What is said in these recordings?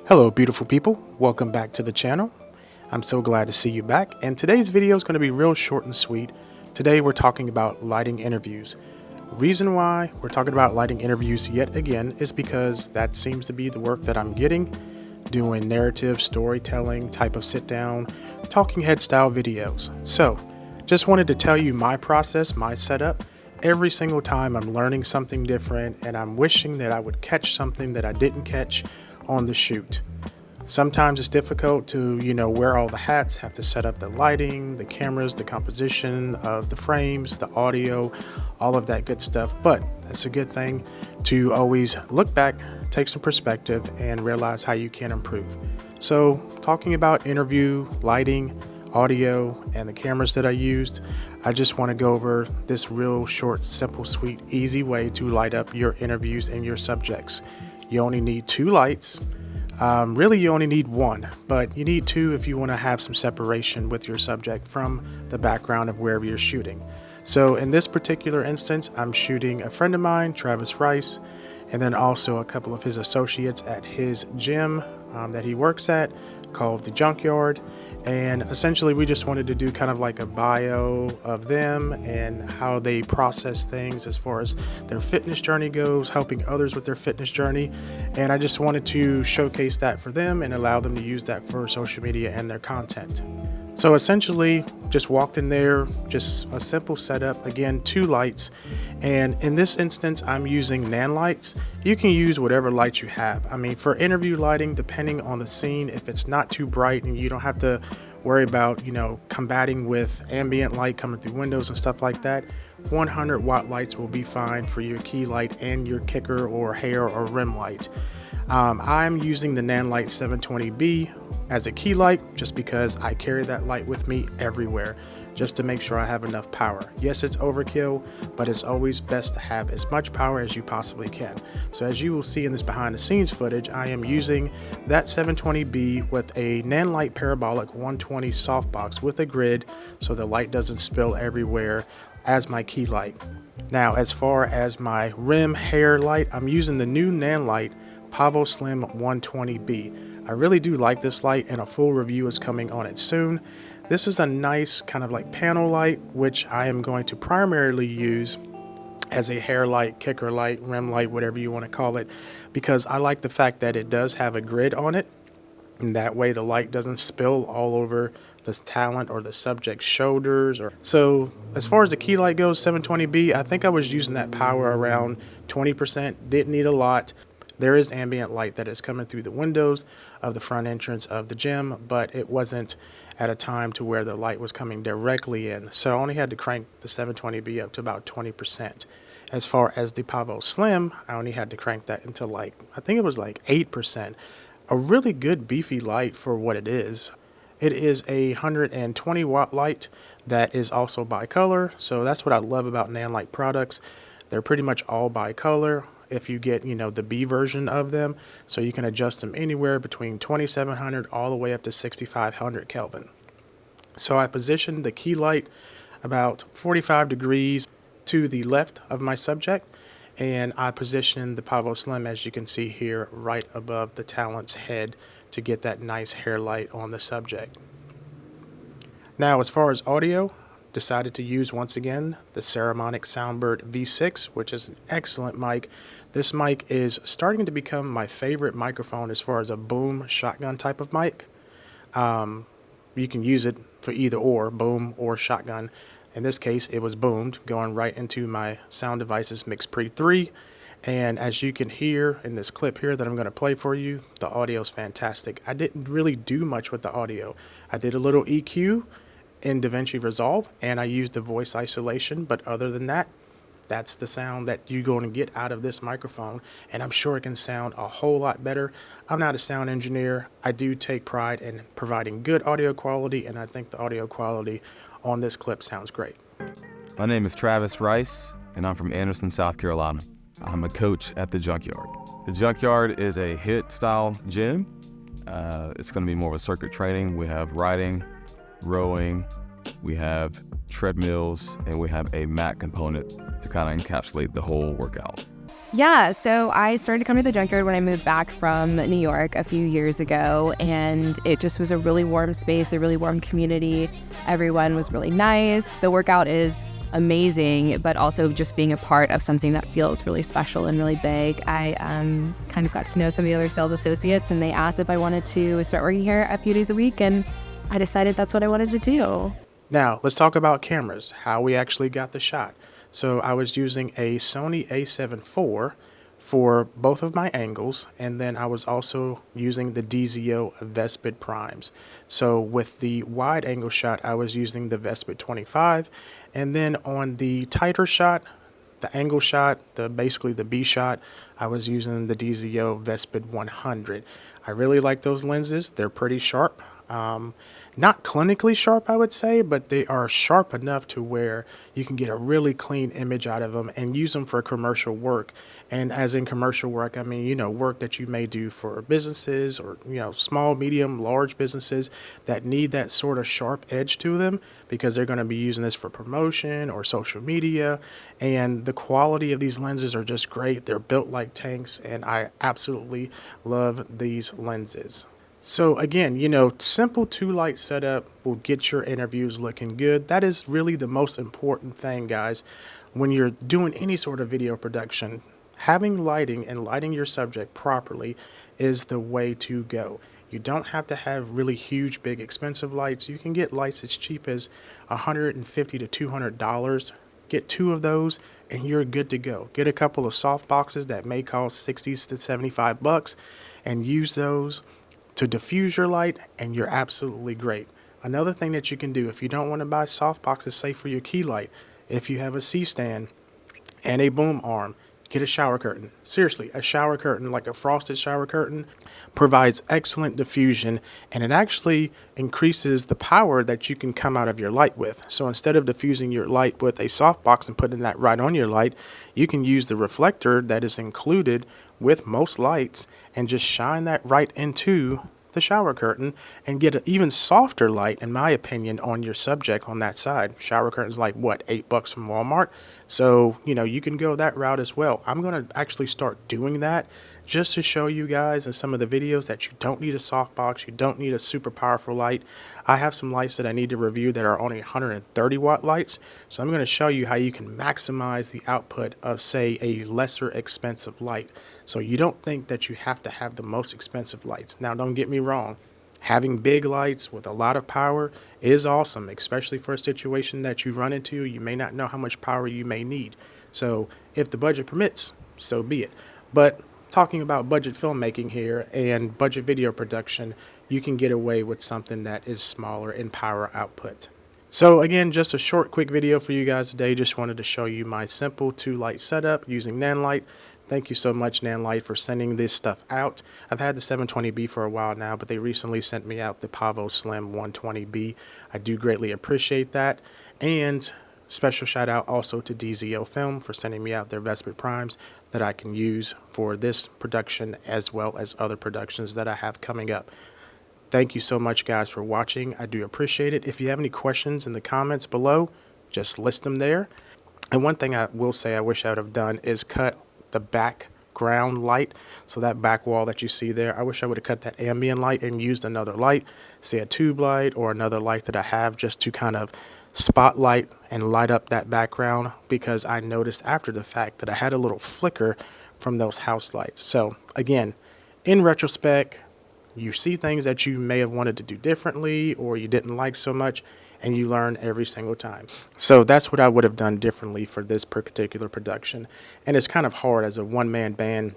Hello beautiful people, welcome back to the channel. I'm so glad to see you back, and today's video is going to be real short and sweet. Today we're talking about lighting interviews. Reason why we're talking about lighting interviews yet again is because that seems to be the work that I'm getting, doing narrative storytelling type of sit down talking head style videos. So just wanted to tell you my process, my setup. Every single time I'm learning something different, and I'm wishing that I would catch something that I didn't catch on the shoot. Sometimes it's difficult to, wear all the hats, have to set up the lighting, the cameras, the composition of the frames, the audio, all of that good stuff. But it's a good thing to always look back, take some perspective, and realize how you can improve. So talking about interview, lighting, audio, and the cameras that I used, I just want to go over this real short, simple, sweet, easy way to light up your interviews and your subjects. You only need two lights. Really, you only need one, but you need two if you want to have some separation with your subject from the background of wherever you're shooting. So in this particular instance, I'm shooting a friend of mine, Travis Rice, and then also a couple of his associates at his gym that he works at called the Junkyard. And essentially we just wanted to do kind of like a bio of them and how they process things as far as their fitness journey goes, helping others with their fitness journey. And I just wanted to showcase that for them and allow them to use that for social media and their content. So essentially just walked in there, just a simple setup, again, two lights. And in this instance, I'm using Nanlites. You can use whatever lights you have. I mean, for interview lighting, depending on the scene, if it's not too bright and you don't have to worry about, combating with ambient light coming through windows and stuff like that, 100 watt lights will be fine for your key light and your kicker or hair or rim light. I'm using the Nanlite 720B as a key light just because I carry that light with me everywhere just to make sure I have enough power. Yes, it's overkill, but it's always best to have as much power as you possibly can. So as you will see in this behind the scenes footage, I am using that 720B with a Nanlite parabolic 120 softbox with a grid so the light doesn't spill everywhere as my key light. Now, as far as my rim hair light, I'm using the new Nanlite Pavo Slim 120B. I really do like this light, and a full review is coming on it soon. This is a nice kind of like panel light, which I am going to primarily use as a hair light, kicker light, rim light, whatever you want to call it, because I like the fact that it does have a grid on it, and that way the light doesn't spill all over this talent or the subject's shoulders. So as far as the key light goes, 720B, I think I was using that power around 20%, didn't need a lot. There is ambient light that is coming through the windows of the front entrance of the gym, but it wasn't at a time to where the light was coming directly in. So I only had to crank the 720B up to about 20%. As far as the Pavo Slim, I only had to crank that into I think it was 8%. A really good beefy light for what it is. It is a 120 watt light that is also bicolor. So that's what I love about Nanlite products. They're pretty much all bicolor. If you get, the B version of them, so you can adjust them anywhere between 2700 all the way up to 6500 Kelvin. So I positioned the key light about 45 degrees to the left of my subject, and I positioned the Pavo Slim, as you can see here, right above the talent's head to get that nice hair light on the subject. Now, as far as audio, decided to use once again the Ceremonic Soundbird V6, which is an excellent mic. This mic is starting to become my favorite microphone as far as a boom shotgun type of mic. You can use it for either or, boom or shotgun. In this case, it was boomed, going right into my Sound Devices Mix Pre 3. And as you can hear in this clip here that I'm going to play for you, the audio is fantastic. I didn't really do much with the audio. I did a little EQ in DaVinci Resolve, and I used the voice isolation, but other than that, that's the sound that you're going to get out of this microphone, and I'm sure it can sound a whole lot better. I'm not a sound engineer. I do take pride in providing good audio quality, and I think the audio quality on this clip sounds great. My name is Travis Rice, and I'm from Anderson, South Carolina. I'm a coach at the Junkyard. The Junkyard is a HIIT style gym. It's going to be more of a circuit training. We have riding, rowing, we have treadmills, and we have a mat component to kind of encapsulate the whole workout. Yeah, so I started coming to the junkyard when I moved back from New York a few years ago, and it just was a really warm space, a really warm community. Everyone was really nice. The workout is amazing, but also just being a part of something that feels really special and really big. I kind of got to know some of the other sales associates, and they asked if I wanted to start working here a few days a week, and I decided that's what I wanted to do. Now, let's talk about cameras, how we actually got the shot. So I was using a Sony a7 IV for both of my angles, and then I was also using the DZO Vespid primes. So with the wide angle shot, I was using the Vespid 25, and then on the tighter shot, the angle shot, basically the B shot, I was using the DZO Vespid 100. I really like those lenses. They're pretty sharp. Not clinically sharp, I would say, but they are sharp enough to where you can get a really clean image out of them and use them for commercial work. And as in commercial work, I mean, work that you may do for businesses or, small, medium, large businesses that need that sort of sharp edge to them because they're going to be using this for promotion or social media. And the quality of these lenses are just great. They're built like tanks, and I absolutely love these lenses. So again, simple 2-light setup will get your interviews looking good. That is really the most important thing, guys. When you're doing any sort of video production, having lighting and lighting your subject properly is the way to go. You don't have to have really huge, big, expensive lights. You can get lights as cheap as $150 to $200. Get 2 of those and you're good to go. Get a couple of soft boxes that may cost 60 to 75 bucks and use those to diffuse your light, and you're absolutely great. Another thing that you can do if you don't want to buy soft boxes, say for your key light, if you have a C-stand and a boom arm, get a shower curtain. Seriously, a shower curtain, like a frosted shower curtain, provides excellent diffusion, and it actually increases the power that you can come out of your light with. So instead of diffusing your light with a softbox and putting that right on your light, you can use the reflector that is included with most lights and just shine that right into the shower curtain and get an even softer light, in my opinion, on your subject on that side. Shower curtains like what, $8 from Walmart? So, you can go that route as well. I'm going to actually start doing that just to show you guys in some of the videos that you don't need a softbox, you don't need a super powerful light. I have some lights that I need to review that are only 130 watt lights. So I'm going to show you how you can maximize the output of, say, a lesser expensive light. So you don't think that you have to have the most expensive lights. Now, don't get me wrong. Having big lights with a lot of power is awesome, especially for a situation that you run into. You may not know how much power you may need. So if the budget permits, so be it. But talking about budget filmmaking here and budget video production, you can get away with something that is smaller in power output. So again, just a short, quick video for you guys today. Just wanted to show you my simple 2-light setup using Nanlite. Thank you so much, Nanlite, for sending this stuff out. I've had the 720B for a while now, but they recently sent me out the Pavo Slim 120B. I do greatly appreciate that. And special shout out also to DZO Film for sending me out their Vespid primes that I can use for this production as well as other productions that I have coming up. Thank you so much, guys, for watching. I do appreciate it. If you have any questions in the comments below, just list them there. And one thing I will say I wish I would have done is cut the background light. So that back wall that you see there, I wish I would have cut that ambient light and used another light, say a tube light or another light that I have, just to kind of spotlight and light up that background, because I noticed after the fact that I had a little flicker from those house lights. So again, in retrospect, you see things that you may have wanted to do differently or you didn't like so much, and you learn every single time. So that's what I would have done differently for this particular production. And it's kind of hard as a one-man band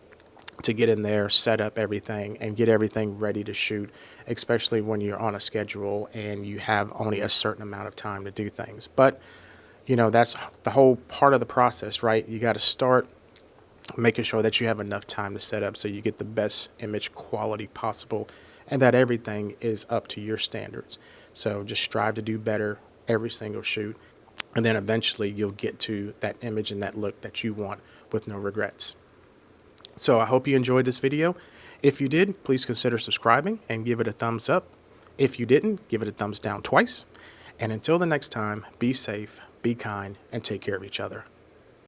to get in there, set up everything, and get everything ready to shoot, especially when you're on a schedule and you have only a certain amount of time to do things. But, that's the whole part of the process, right? You got to start making sure that you have enough time to set up so you get the best image quality possible and that everything is up to your standards. So just strive to do better every single shoot, and then eventually you'll get to that image and that look that you want with no regrets. So I hope you enjoyed this video. If you did, please consider subscribing and give it a thumbs up. If you didn't, give it a thumbs down twice. And until the next time, be safe, be kind, and take care of each other.